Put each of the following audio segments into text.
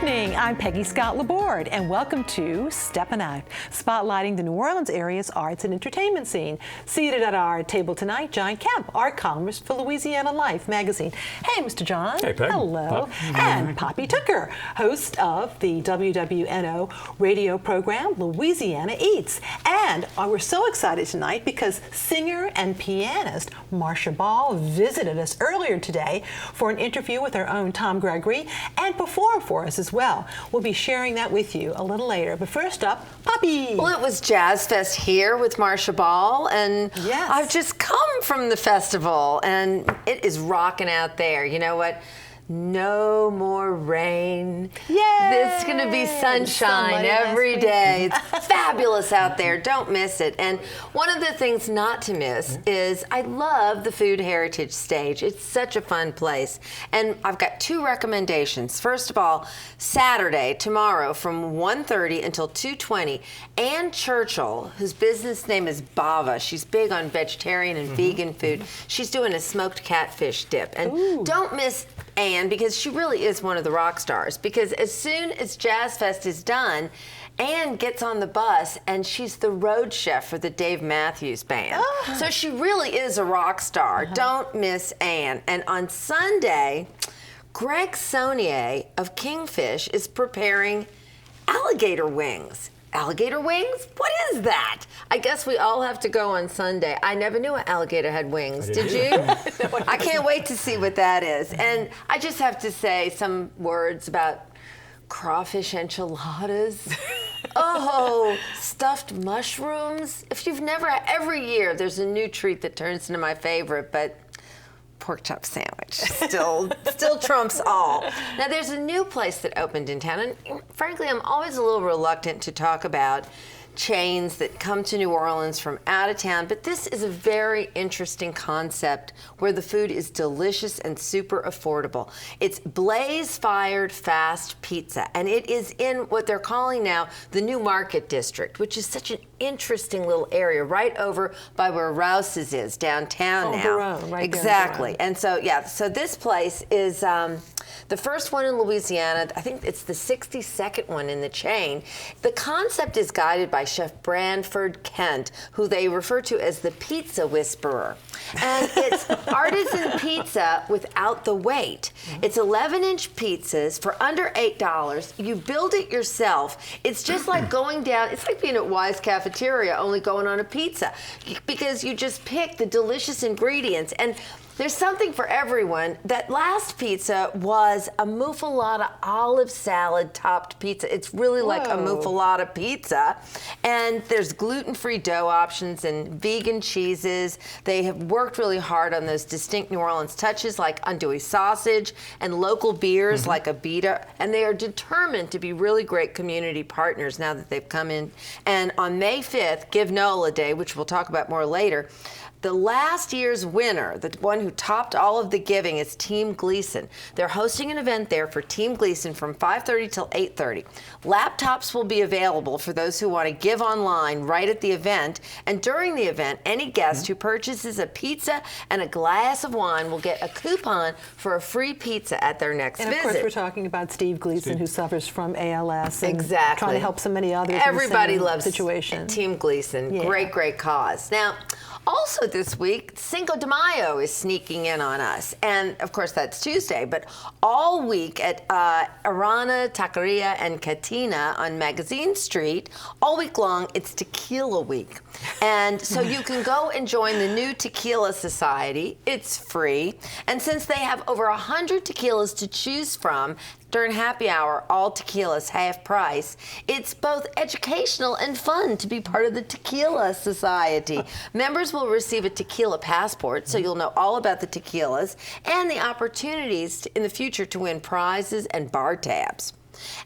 evening. I'm Peggy Scott Laborde, and welcome to Steppin Out, spotlighting the New Orleans area's arts and entertainment scene. Seated at our table tonight, John Kemp, art columnist for Louisiana Life magazine. Hey, Mr. John. Hey, Peg. Hello. And Poppy Tookerand, host of the WWNO radio program, Louisiana Eats. And we're so excited tonight because singer and pianist Marcia Ball visited us earlier today for an interview with our own Tom Gregory and performed for us as well. We'll be sharing that with you a little later. But first up, Poppy. Well, it was Jazz Fest here with Marcia Ball, and yes. I've just come from the festival, and it is rocking out there. You know what? No more rain. Yay! It's going to be sunshine every day. It's fabulous out there. Don't miss it. And one of the things not to miss is I love the Food Heritage Stage. It's such a fun place. And I've got two recommendations. First of all, Saturday, tomorrow, from 1:30 until 2:20, Ann Churchill, whose business name is Bava. She's big on vegetarian and vegan food. She's doing a smoked catfish dip. And don't miss Ann, because she really is one of the rock stars. Because as soon as Jazz Fest is done, Ann gets on the bus and she's the road chef for the Dave Matthews Band. Oh. So she really is a rock star. Don't miss Ann. And on Sunday, Greg Saunier of Kingfish is preparing alligator wings. Alligator wings? What is that? I guess we all have to go on Sunday. I never knew an alligator had wings. Did you? No, I can't wait to see what that is. And I just have to say some words about crawfish enchiladas. Oh, stuffed mushrooms. If you've never, every year there's a new treat that turns into my favorite, but pork chop sandwich still trumps all. Now there's a new place that opened in town, and frankly I'm always a little reluctant to talk about chains that come to New Orleans from out of town, but this is a very interesting concept where the food is delicious and super affordable. It's blaze-fired fast pizza, and it is in what they're calling now the New Market District, which is such an interesting little area right over by where Rouse's is downtown now. Barone, right exactly. And so, yeah, so this place is the first one in Louisiana. I think it's the 62nd one in the chain. The concept is guided by Chef Branford Kent, who they refer to as the Pizza Whisperer. And it's artisan pizza without the weight. It's 11-inch pizzas for under $8. You build it yourself. It's just like going down, it's like being at WYES Cafeteria, only going on a pizza, because you just pick the delicious ingredients. And there's something for everyone. That last pizza was a muffaletta olive salad topped pizza. It's really like a muffaletta pizza. And there's gluten-free dough options and vegan cheeses. They have worked really hard on those distinct New Orleans touches like andouille sausage and local beers like Abita. And they are determined to be really great community partners now that they've come in. And on May 5th, Give Nola Day, which we'll talk about more later, the last year's winner, the one who topped all of the giving, is Team Gleason. They're hosting an event there for Team Gleason from 5:30 till 8:30. Laptops will be available for those who want to give online right at the event. And during the event, any guest who purchases a pizza and a glass of wine will get a coupon for a free pizza at their next visit. And of course, we're talking about Steve Gleason, who suffers from ALS. And exactly. Trying to help so many others. Everybody in the same loves situation. Team Gleason. Yeah. Great, great cause. Now, also this week, Cinco de Mayo is sneaking in on us. And of course, that's Tuesday, but all week at Arana, Taqueria, and Catina on Magazine Street, all week long, it's Tequila Week. And so you can go and join the new Tequila Society. It's free. And since they have over 100 tequilas to choose from, during happy hour, all tequilas half price. It's both educational and fun to be part of the Tequila Society. Members will receive a tequila passport, so you'll know all about the tequilas and the opportunities in the future to win prizes and bar tabs.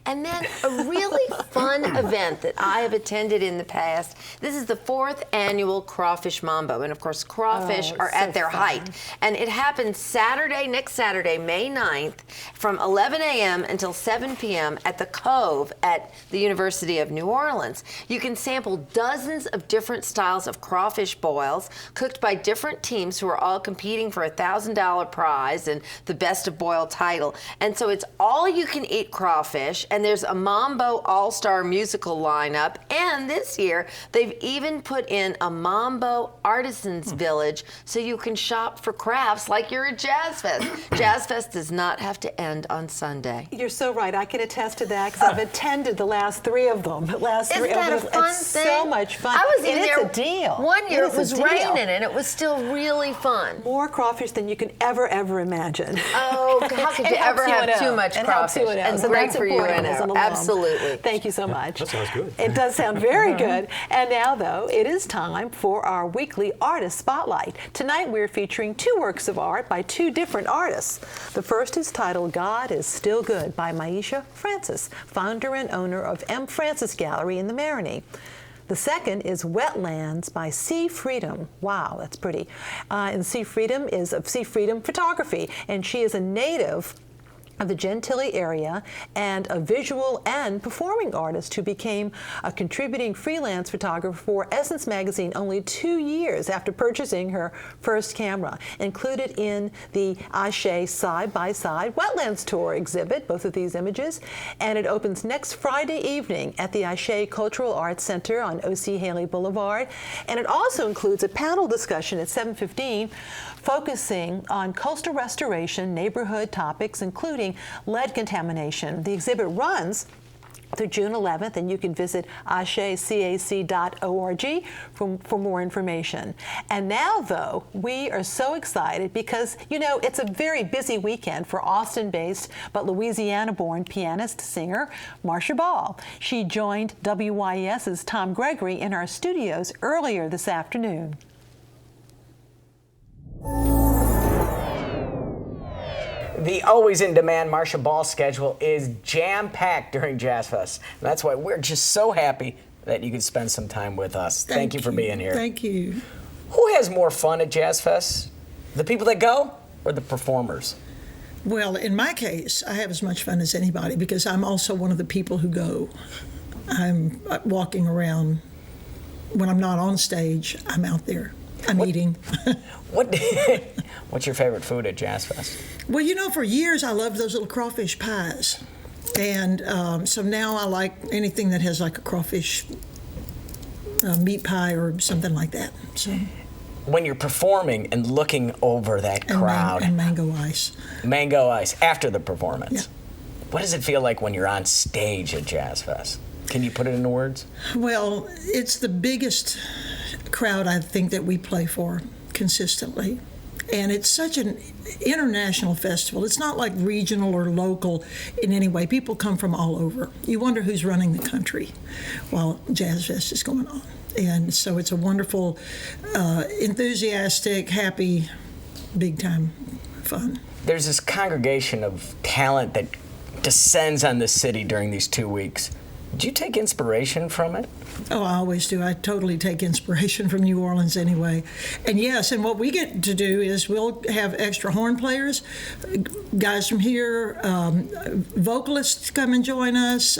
And then a really fun event that I have attended in the past. This is the 4th annual Crawfish Mambo. And of course, crawfish are at their height. And it happens Saturday, next Saturday, May 9th, from 11 a.m. until 7 p.m. at the Cove at the University of New Orleans. You can sample dozens of different styles of crawfish boils cooked by different teams who are all competing for a $1,000 prize and the Best of Boil title. And so it's all you can eat crawfish. Crawfish, and there's a Mambo All-Star musical lineup. And this year, they've even put in a Mambo Artisans Village so you can shop for crafts like you're at Jazz Fest. Jazz Fest does not have to end on Sunday. You're so right. I can attest to that because I've attended the last 3 of them. Isn't that a fun it's thing? so much fun. I was in there it's a deal. One year it was a deal. raining and it was still really fun. More crawfish than you can ever imagine. Oh, how could you ever have too much crafish? And so great that's for important UNO. as an alum. Absolutely. Thank you so much. That sounds good. It does sound very good. And now, though, it is time for our weekly Artist Spotlight. Tonight, we're featuring 2 works of art by 2 different artists. The first is titled God is Still Good by Marcia Francis, founder and owner of M. Francis Gallery in the Marigny. The second is Wetlands by Sea Freedom. Wow, that's pretty. And Sea Freedom is of Sea Freedom Photography, and she is a native of the Gentilly area and a visual and performing artist who became a contributing freelance photographer for Essence magazine only 2 years after purchasing her first camera. Included in the Ashe Side-by-Side Wetlands Tour exhibit, both of these images, and it opens next Friday evening at the Ashe Cultural Arts Center on O.C. Haley Boulevard. And it also includes a panel discussion at 7:15 focusing on coastal restoration, neighborhood topics, including lead contamination. The exhibit runs through June 11th, and you can visit ashecac.org for more information. And now, though, we are so excited because, you know, it's a very busy weekend for Austin-based but Louisiana-born pianist, singer Marcia Ball. She joined WYES's Tom Gregory in our studios earlier this afternoon. The always in-demand Marcia Ball schedule is jam-packed during Jazz Fest. And that's why we're just so happy that you could spend some time with us. Thank you for being here. Thank you. Who has more fun at Jazz Fest? The people that go or the performers? Well, in my case, I have as much fun as anybody because I'm also one of the people who go. I'm walking around. When I'm not on stage, I'm out there. I'm eating. What's your favorite food at Jazz Fest? Well, you know, for years I loved those little crawfish pies. And so now I like anything that has like a crawfish meat pie or something like that. So. When you're performing and looking over that crowd. And mango ice. Mango ice after the performance. Yeah. What does it feel like when you're on stage at Jazz Fest? Can you put it into words? Well, it's the biggest crowd I think that we play for consistently. And it's such an international festival. It's not like regional or local in any way. People come from all over. You wonder who's running the country while Jazz Fest is going on. And so it's a wonderful, enthusiastic, happy, big-time fun. There's this congregation of talent that descends on the city during these 2 weeks. Do you take inspiration from it? Oh, I always do. I totally take inspiration from New Orleans anyway. And yes, and what we get to do is we'll have extra horn players, guys from here, vocalists come and join us.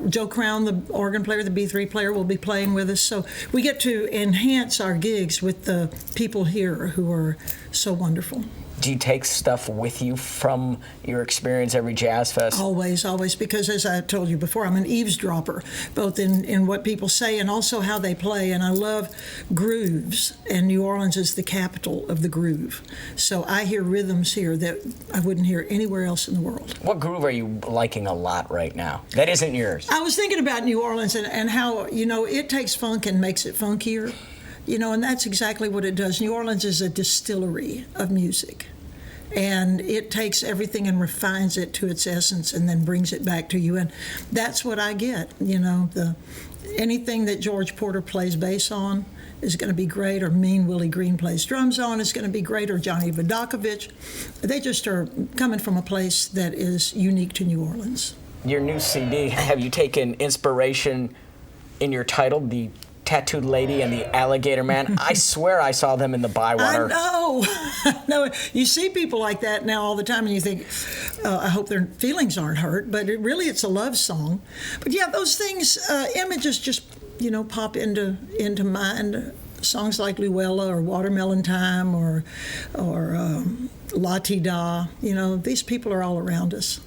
Joe Crown, the organ player, the B3 player, will be playing with us. So we get to enhance our gigs with the people here who are so wonderful. Do you take stuff with you from your experience every Jazz Fest? Always, always, because as I told you before, I'm an eavesdropper, both in what people say and also how they play, and I love grooves, and New Orleans is the capital of the groove. So I hear rhythms here that I wouldn't hear anywhere else in the world. What groove are you liking a lot right now that isn't yours? I was thinking about New Orleans and how, you know, it takes funk and makes it funkier. You know, and that's exactly what it does. New Orleans is a distillery of music. And it takes everything and refines it to its essence and then brings it back to you. And that's what I get. You know, anything that George Porter plays bass on is going to be great, or Mean Willie Green plays drums on is going to be great, or Johnny Vodakovich. They just are coming from a place that is unique to New Orleans. Your new CD, have you taken inspiration in your title, The Tattooed Lady and the Alligator Man? I swear I saw them in the Bywater. I know. You see people like that now all the time, and you think, I hope their feelings aren't hurt. But it's a love song. But yeah, those things, images just, you know, pop into mind. Songs like Luella or Watermelon Time or La Ti Da. You know, these people are all around us.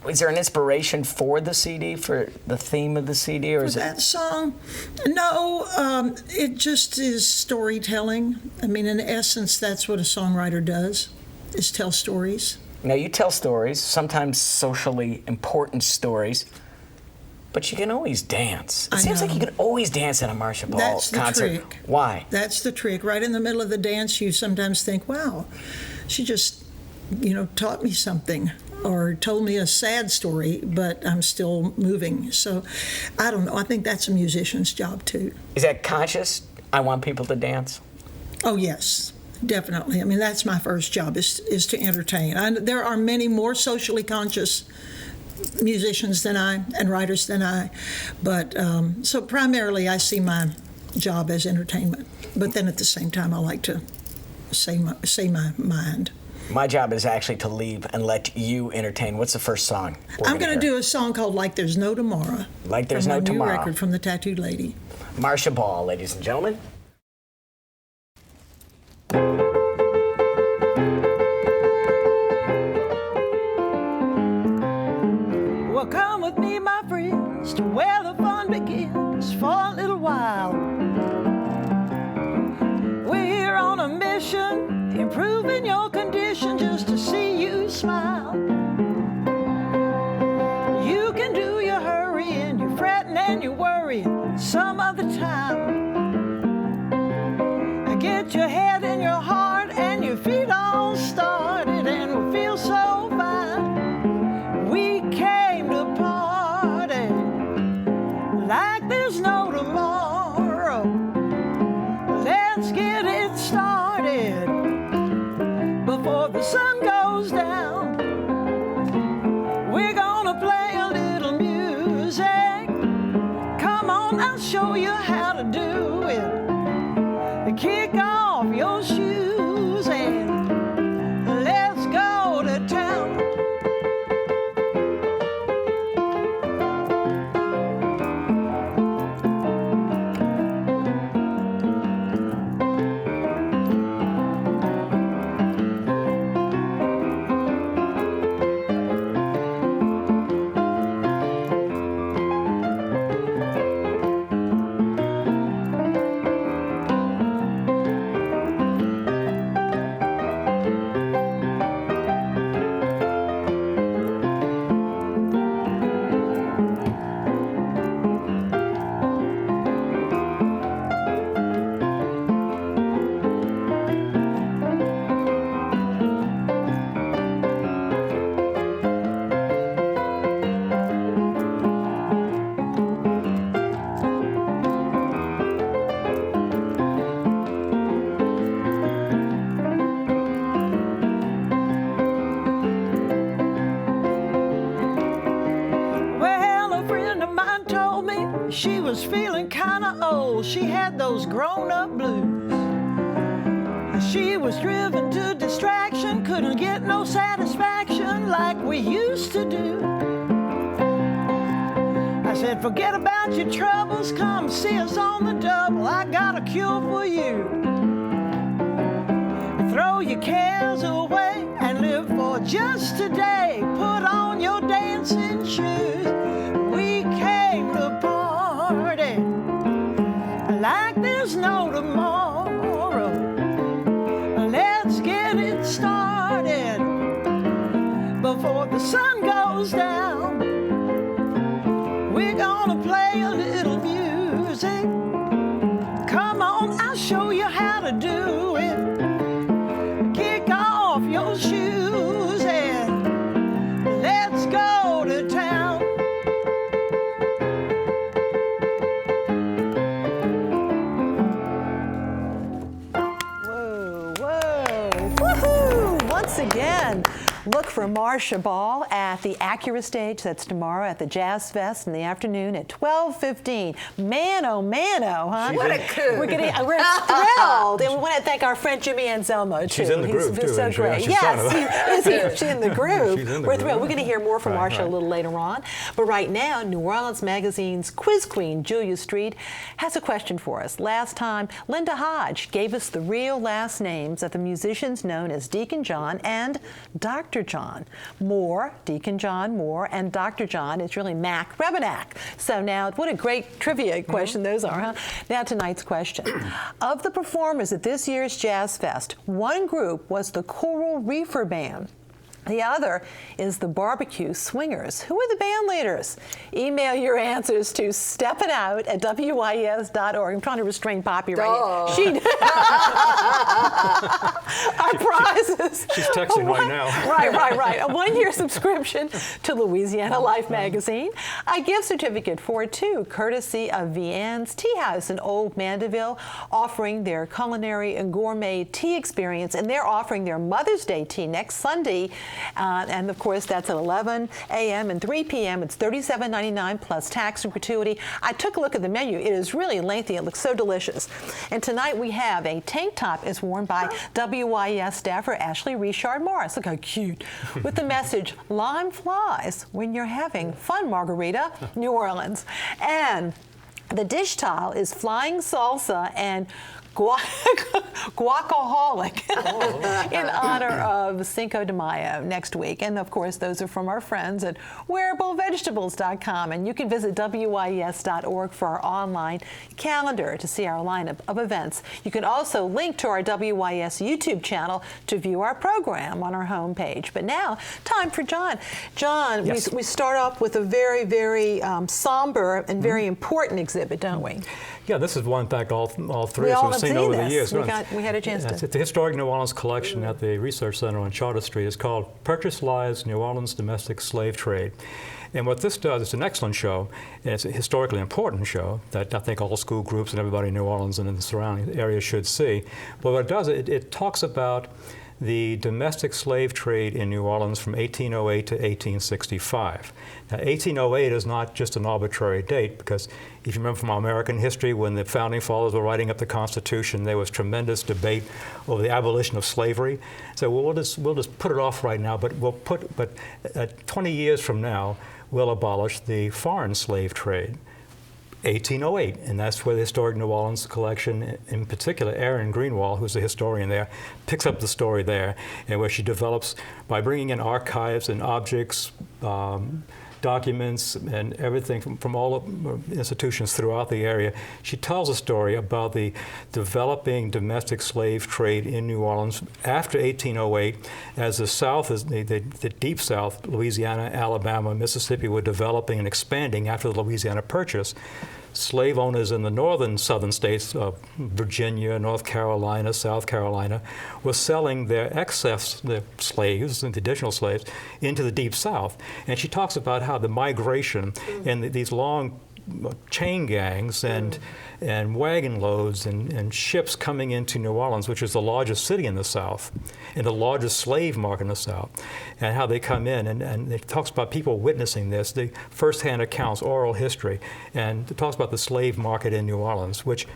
is there an inspiration for the CD, for the theme of the CD, or is that song? No, it just is storytelling. I mean, in essence, that's what a songwriter does, is tell stories. Now, you tell stories, sometimes socially important stories, but you can always dance. It seems like you can always dance at a Marcia Ball concert. That's the trick. Why? That's the trick. Right in the middle of the dance, you sometimes think, wow, she just, taught me something or told me a sad story, but I'm still moving. So, I don't know. I think that's a musician's job, too. Is that conscious? I want people to dance? Oh, yes. Definitely. I mean, that's my first job, is to entertain. There are many more socially conscious musicians than I and writers than I, but so primarily I see my job as entertainment. But then at the same time, I like to say my mind. My job is actually to leave and let you entertain. What's the first song? I'm going to do a song called "Like There's No Tomorrow." Like There's No Tomorrow. From my new record from the Tattooed Lady. Marcia Ball, ladies and gentlemen. Well, come with me, my friends, to where the fun begins for a little while. We're here on a mission, improving your condition just to see you smile. You can do your hurrying, your fretting and your worrying some other time. Get your head and your heart and your feet all started, and we'll feel so fine. We came to party like there's no tomorrow. Let's get it started before the sun goes down. We're gonna play a little music. Come on, I'll show you how to do it. Kick off your shoes and let's go to town. She was feeling kinda old. She had those grown-up blues. She was driven to distraction, couldn't get no satisfaction like we used to do. I said, forget about your troubles, come see us on the double. I got a cure for you. Throw your cares away and live for just today. Put on your dancing shoes. We came to party like there's no tomorrow. Let's get it started before the sun goes down. We're gonna play a little music. Come on, I'll show you how to do it. Kick off your shoes and let's go to town. Whoa, whoa, woohoo! Once again, look for Marcia Ball at the Acura stage. That's tomorrow at the Jazz Fest in the afternoon at 12:15. Mano, huh? What a coup. We're thrilled. And we want to thank our friend Jimmy Anselmo, too. She's in the groove, too. So great. Yes, she's in the groove. She's in the We're groove. thrilled. We're going to hear more from Marcia right. a little later on. But right now, New Orleans Magazine's quiz queen, Julia Street, has a question for us. Last time, Linda Hodge gave us the real last names of the musicians known as Deacon John and Dr. Dr. John Moore, Deacon John Moore, and Dr. John is really Mac Rebenak. So now, what a great trivia question those are, huh? Now tonight's question. Of the performers at this year's Jazz Fest, one group was the Coral Reefer Band. The other is the Barbecue Swingers. Who are the band leaders? Email your answers to steppinout@wyes.org. I'm trying to restrain Poppy right now. Our prizes. She's texting right now. Right. A one-year subscription to Louisiana Life magazine. A gift certificate for two, courtesy of Vianne's Tea House in Old Mandeville, offering their culinary and gourmet tea experience. And they're offering their Mother's Day tea next Sunday. And of course, that's at 11 a.m. and 3 p.m. It's $37.99 plus tax and gratuity. I took a look at the menu. It is really lengthy. It looks so delicious. And tonight we have a tank top is worn by WYES staffer Ashley Richard Morris. Look how cute. With the message, lime flies when you're having fun, Margarita, New Orleans. And the dish towel is flying salsa and guacaholic in honor of Cinco de Mayo next week. And of course, those are from our friends at wearablevegetables.com. And you can visit WYES.org for our online calendar to see our lineup of events. You can also link to our WYES YouTube channel to view our program on our homepage. But now, time for John. John, yes. we start off with a very, very somber and very important exhibit, don't we? Yeah, this is one, in fact, all three of us have seen over the years. We had a chance to. It's the Historic New Orleans collection at the Research Center on Charter Street. It's called Purchase Lives, New Orleans Domestic Slave Trade. And what this does, it's an excellent show, and it's a historically important show that I think all school groups and everybody in New Orleans and in the surrounding area should see. But what it does, it talks about the domestic slave trade in New Orleans from 1808 to 1865. Now, 1808 is not just an arbitrary date, because if you remember from our American history, when the Founding Fathers were writing up the Constitution, there was tremendous debate over the abolition of slavery. So we'll just put it off right now, but 20 years from now, we'll abolish the foreign slave trade. 1808, and that's where the Historic New Orleans collection, in particular, Erin Greenwald, who's the historian there, picks up the story there, and where she develops, by bringing in archives and objects, documents, and everything from all institutions throughout the area, she tells a story about the developing domestic slave trade in New Orleans after 1808, as the South, the Deep South, Louisiana, Alabama, Mississippi, were developing and expanding after the Louisiana Purchase. Slave owners in the northern southern states of Virginia, North Carolina, South Carolina, were selling their excess, the slaves and the additional slaves, into the Deep South. And she talks about how the migration and these long chain gangs and wagon loads and ships coming into New Orleans, which is the largest city in the South and the largest slave market in the South, and how they come in. And it talks about people witnessing this, the first-hand accounts, oral history, and it talks about the slave market in New Orleans, which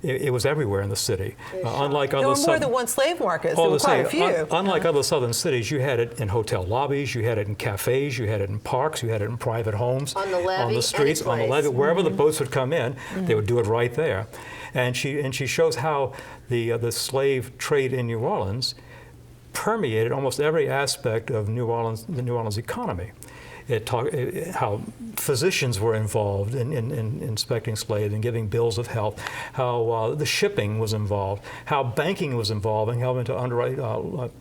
it was everywhere in the city. Unlike other there were more than one slave market. There were quite a few. Unlike other southern cities, you had it in hotel lobbies, you had it in cafes, you had it in parks, you had it in private homes, on the levee, on the streets, on the levee, wherever the boats would come in, they would do it right there. And she shows how the slave trade in New Orleans permeated almost every aspect of the New Orleans economy. How physicians were involved in inspecting slaves and giving bills of health, how the shipping was involved, how banking was involved in helping to underwrite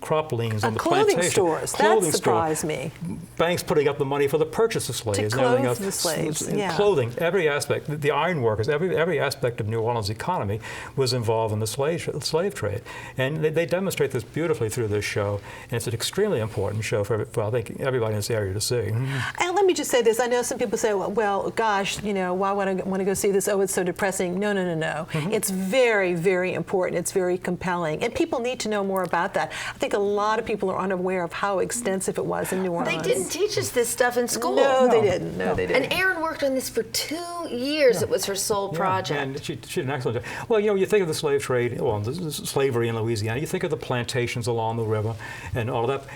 crop liens on the plantation. Stores. That surprised me. Banks putting up the money for the purchase of slaves. To clothe the slaves. Clothing, every aspect. The iron workers, every aspect of New Orleans economy was involved in the slave trade. And they demonstrate this beautifully through this show. And it's an extremely important show for I think, everybody in this area to see. And let me just say this. I know some people say, well, gosh, why would I want to go see this? Oh, it's so depressing. No. It's very, very important. It's very compelling. And people need to know more about that. I think a lot of people are unaware of how extensive it was in New Orleans. They didn't teach us this stuff in school. No, they didn't. And Erin worked on this for 2 years. It was her sole project. And she did an excellent job. Well, you think of the slave trade, the slavery in Louisiana. You think of the plantations along the river and all of that.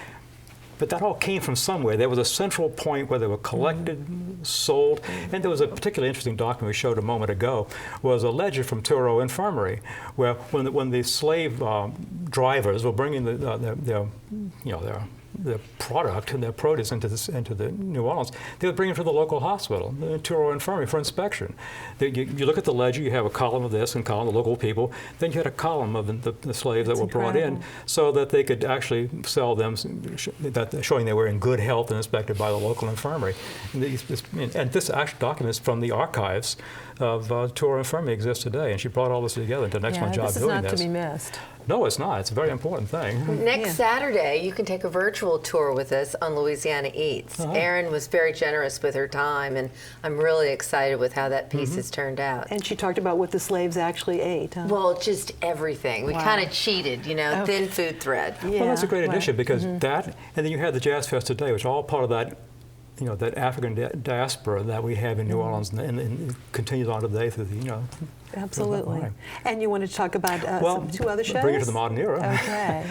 But that all came from somewhere. There was a central point where they were collected, sold, and there was a particularly interesting document we showed a moment ago, was a ledger from Tureau Infirmary, where when the slave drivers were bringing their product and their produce into the New Orleans, they would bring it to the local hospital, the Touro Infirmary, for inspection. You look at the ledger, you have a column of this and column of local people, then you had a column of the slaves that were brought in so that they could actually sell them, showing they were in good health and inspected by the local infirmary. And this actual documents from the archives of Touro Infirmary exists today, and she brought all this together and did an excellent job doing this. This is not to be missed. No, it's not. It's a very important thing. Next Saturday, you can take a virtual tour with us on Louisiana Eats. Erin was very generous with her time, and I'm really excited with how that piece has turned out. And she talked about what the slaves actually ate. Huh? Well, just everything. We kind of cheated, you know, thin food thread. Yeah. Well, that's a great addition because that, and then you had the Jazz Fest today, which is all part of that, you know, that African diaspora that we have in New Orleans, and continues on today through the, you know. Absolutely. And you wanted to talk about two other shows? Bring it to the modern era. Okay.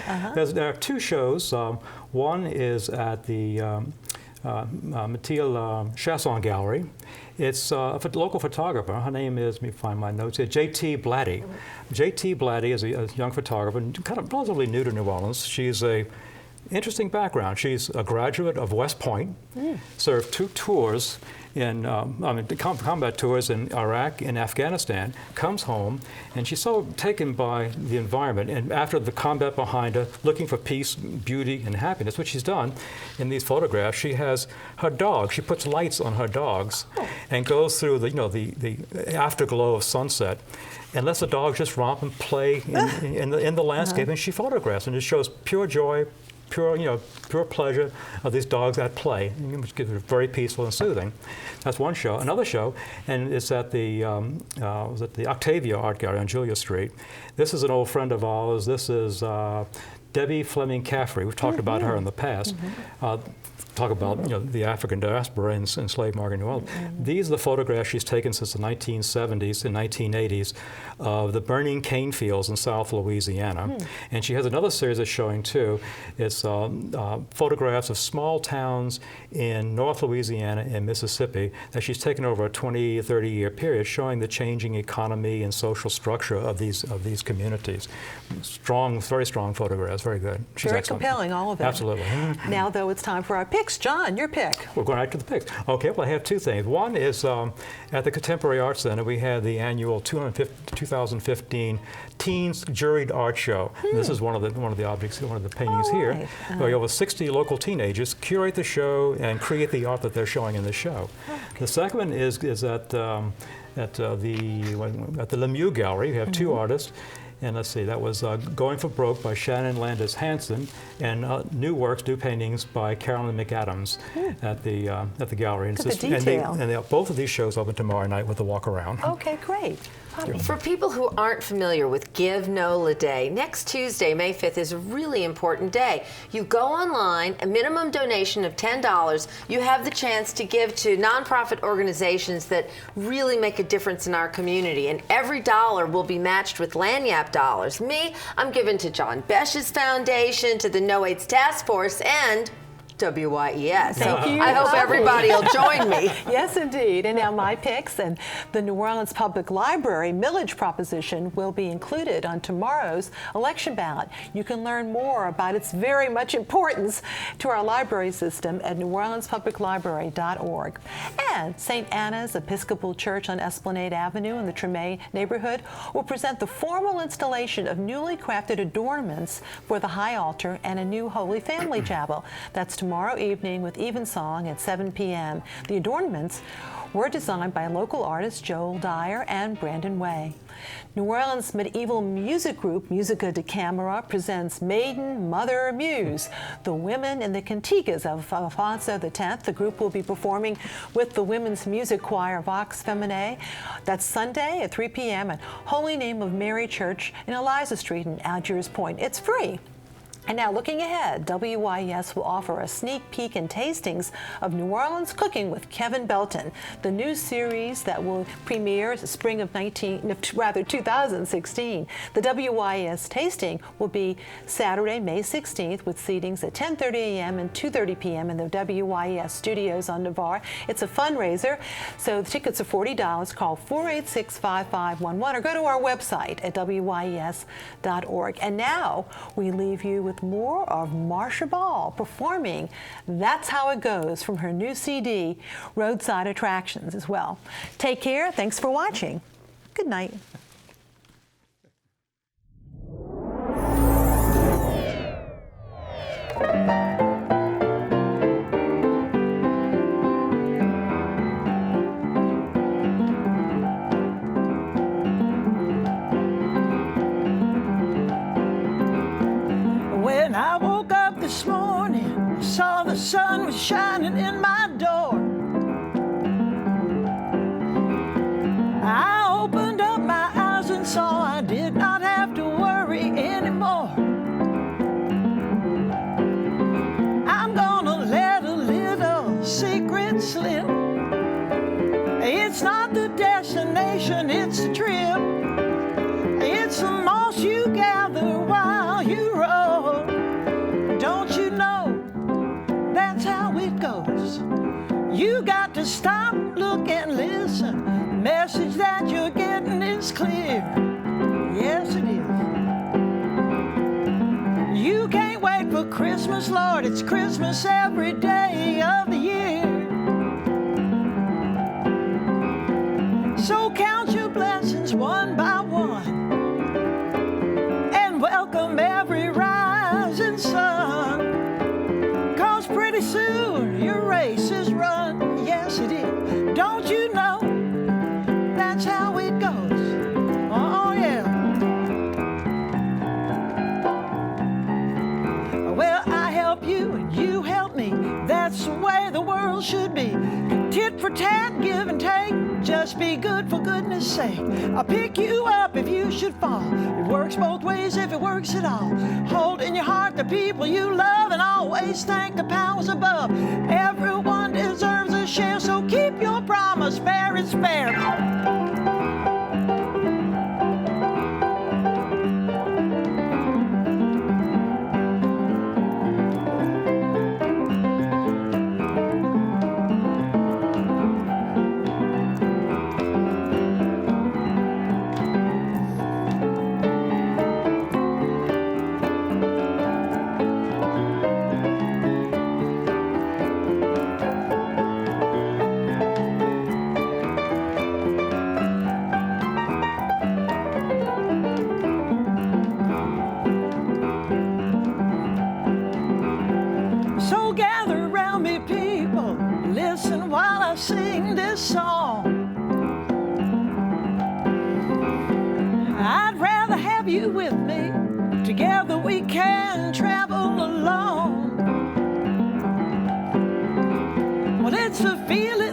There are two shows. One is at the Mathilde Chasson Gallery. It's a local photographer. Her name is, let me find my notes here, J.T. Blatty. J.T. Blatty is a young photographer, kind of relatively new to New Orleans. She's a interesting background. She's a graduate of West Point, served 2 tours in combat tours in Iraq and Afghanistan, comes home, and she's so taken by the environment, and after the combat behind her, looking for peace, beauty, and happiness, which she's done in these photographs. She has her dog. She puts lights on her dogs and goes through the, you know, the afterglow of sunset and lets the dogs just romp and play in the landscape, and she photographs, and it shows pure joy, pure pleasure of these dogs at play, which gives it very peaceful and soothing. That's one show. Another show, and it's at the Octavia Art Gallery on Julia Street. This is an old friend of ours. This is Debbie Fleming Caffrey. We've talked about her in the past. Talk about the African diaspora and slave market in New Orleans. These are the photographs she's taken since the 1970s and 1980s of the burning cane fields in South Louisiana. And she has another series that's showing too. It's photographs of small towns in North Louisiana and Mississippi that she's taken over a 20, 30-year period, showing the changing economy and social structure of these communities. Strong, very strong photographs, very good. She's very excellent. Compelling, all of it. Absolutely. Now, though, it's time for our picks. John, your pick. We're going right to the picks. Okay, well, I have 2 things. One is at the Contemporary Arts Center, we had the annual 2015 Teens Juried Art Show. This is one of the objects, one of the paintings here. Where over 60 local teenagers curate the show and create the art that they're showing in the show. The second one is at the Lemieux Gallery. We have 2 artists. And let's see, that was Going for Broke by Shannon Landis Hansen, and new paintings by Carolyn McAdams at the gallery. Look at the detail. And both of these shows open tomorrow night with the walk around. Okay, great. For people who aren't familiar with Give NOLA Day, next Tuesday, May 5th, is a really important day. You go online, a minimum donation of $10. You have the chance to give to nonprofit organizations that really make a difference in our community. And every dollar will be matched with Lanyap dollars. Me, I'm giving to John Besch's Foundation, to the No AIDS Task Force, and WYES. Thank you. I hope everybody will join me. Yes, indeed. And now my picks. And the New Orleans Public Library millage proposition will be included on tomorrow's election ballot. You can learn more about its very much importance to our library system at neworleanspubliclibrary.org. And St. Anna's Episcopal Church on Esplanade Avenue in the Treme neighborhood will present the formal installation of newly crafted adornments for the high altar and a new Holy Family Chapel. That's tomorrow evening with Evensong at 7 p.m. The adornments were designed by local artists Joel Dyer and Brandon Way. New Orleans medieval music group Musica de Camera presents Maiden Mother Muse, the women in the cantigas of Alfonso X. The group will be performing with the women's music choir Vox Feminae. That's Sunday at 3 p.m. at Holy Name of Mary Church in Eliza Street in Algiers Point. It's free. And now, looking ahead, WYES will offer a sneak peek and tastings of New Orleans cooking with Kevin Belton, the new series that will premiere spring of 2016. The WYES tasting will be Saturday, May 16th, with seatings at 10:30 a.m. and 2:30 p.m. in the WYES studios on Navarre. It's a fundraiser, so the tickets are $40. Call 486-5511 or go to our website at wyes.org. And now we leave you with with more of Marcia Ball performing That's How It Goes from her new CD, Roadside Attractions, as well. Take care. Thanks for watching. Good night. When I woke up this morning, I saw the sun was shining in my door. I opened up my eyes and saw I did not have to worry anymore. I'm gonna let a little secret slip. It's not the destination, it's the trip. It's the moss you gather while you roll. Don't you know that's how it goes? You got to stop, look, and listen. The message that you're getting is clear. Yes, it is. You can't wait for Christmas, Lord. It's Christmas every day of the year. So count your blessings one by one. Welcome every rising sun, 'cause pretty soon your race is run. Yes, it is. Don't you know that's how it goes? Oh, yeah. Well, I help you and you help me. That's the way the world should be. Tit for tat, give and take. Just be good for goodness sake. I'll pick you up if you should fall. It works both ways if it works at all. Hold in your heart the people you love and always thank the powers above. Everyone deserves a share, so keep your promise fair and spare. So gather around me, people, listen while I sing this song. I'd rather have you with me. Together we can travel along. Well, it's a feeling